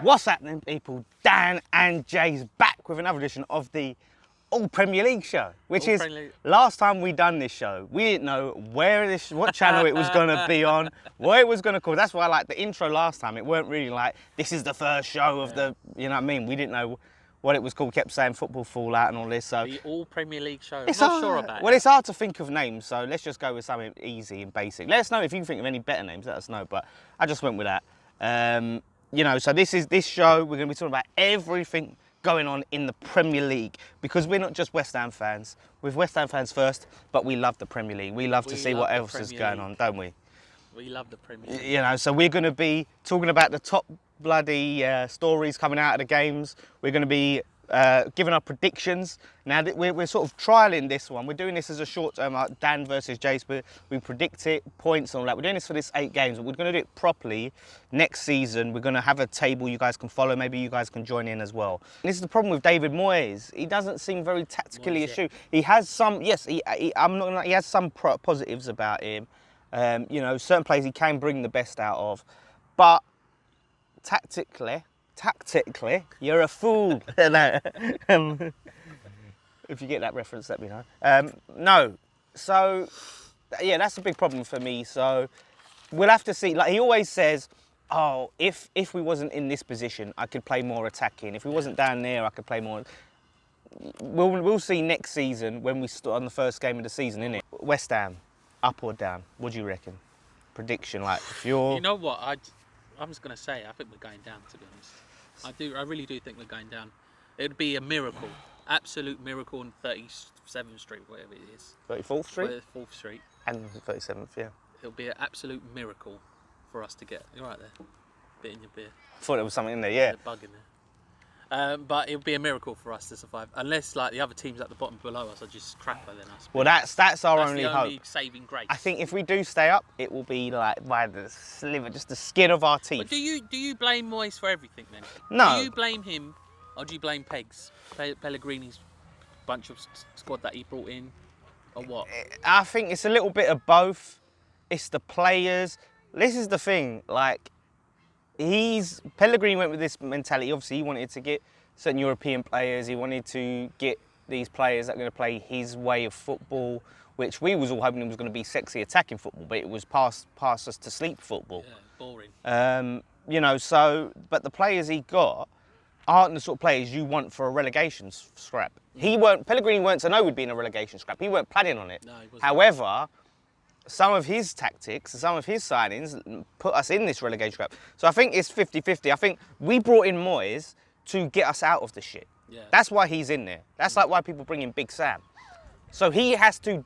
What's happening, people? Dan and Jay's back with another edition of the All Premier League show, which is last time we done this show, we didn't know what channel it was going to be on, what it was going to call. That's why, like, the intro last time, it weren't really like, this is the first show of the, you know what I mean? We didn't know what it was called. We kept saying football fallout and all this. So the All Premier League show. I'm not sure about it. Well, it's hard to think of names, so let's just go with something easy and basic. Let us know if you can think of any better names. Let us know. But I just went with that. You know, so this show. We're going to be talking about everything going on in the Premier League, because we're not just West Ham fans. We're West Ham fans first, but we love the Premier League. We love to see what else is going on, don't we? We love the Premier League. You know, so we're going to be talking about the top bloody stories coming out of the games. We're going to be giving our predictions. Now, we're sort of trialling this one. We're doing this as a short term, like Dan versus Jace. We predict it, points and all that. We're doing this for this 8 games, but we're going to do it properly next season. We're going to have a table you guys can follow. Maybe you guys can join in as well. And this is the problem with David Moyes. He doesn't seem very tactically astute. He has some, yes, he has some positives about him. You know, certain players he can bring the best out of, but tactically, you're a fool. If you get that reference, let me know. No, so yeah, that's a big problem for me. So we'll have to see. Like he always says, oh, if we wasn't in this position, I could play more attacking. If we wasn't down there, I could play more. We'll see next season when we start on the first game of the season, innit? West Ham, up or down? What do you reckon? Prediction, like if you're. You know what? I'm just gonna say I think we're going down. To be honest. I really do think we're going down. It'd be a miracle, absolute miracle on 37th Street, whatever it is. 34th Street? 34th Street. And 37th, yeah. It'll be an absolute miracle for us to get. You're right there. Bit in your beer. I thought there was something in there, yeah. There's a bug in there. But it'll be a miracle for us to survive, unless like the other teams at the bottom below us are just crapper than us. Well, that's our only the hope. Only saving grace. I think if we do stay up, it will be like by the sliver, just the skin of our teeth. But do you blame Moyes for everything then? No. Do you blame him, or do you blame Pegs, Pellegrini's bunch of squad that he brought in, or what? I think it's a little bit of both. It's the players. This is the thing, like. Pellegrini went with this mentality. Obviously, he wanted to get certain European players. He wanted to get these players that are going to play his way of football, which we was all hoping it was going to be sexy attacking football, but it was past us to sleep football. Yeah, boring. You know, so, but the players he got aren't the sort of players you want for a relegation scrap. Pellegrini weren't to know we'd be in a relegation scrap. He weren't planning on it. No, he wasn't. However, some of his tactics and some of his signings put us in this relegation scrap. So I think it's 50-50. I think we brought in Moyes to get us out of the shit. Yeah. That's why he's in there. That's like why people bring in Big Sam. So he has to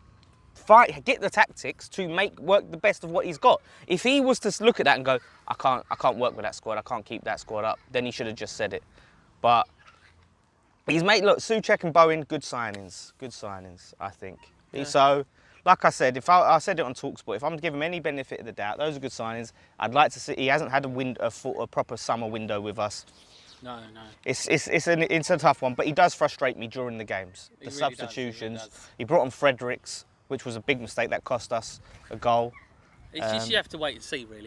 get the tactics to work the best of what he's got. If he was to look at that and go, I can't work with that squad, I can't keep that squad up, then he should have just said it. But he's made, look, Souček and Bowen, good signings, I think. Yeah. So, like I said, I said it on TalkSport, if I'm to give him any benefit of the doubt, those are good signings. I'd like to see, he hasn't had a proper summer window with us. No. It's a tough one, but he does frustrate me during the games. The substitutions. He brought on Fredericks, which was a big mistake that cost us a goal. It's just you have to wait and see, really.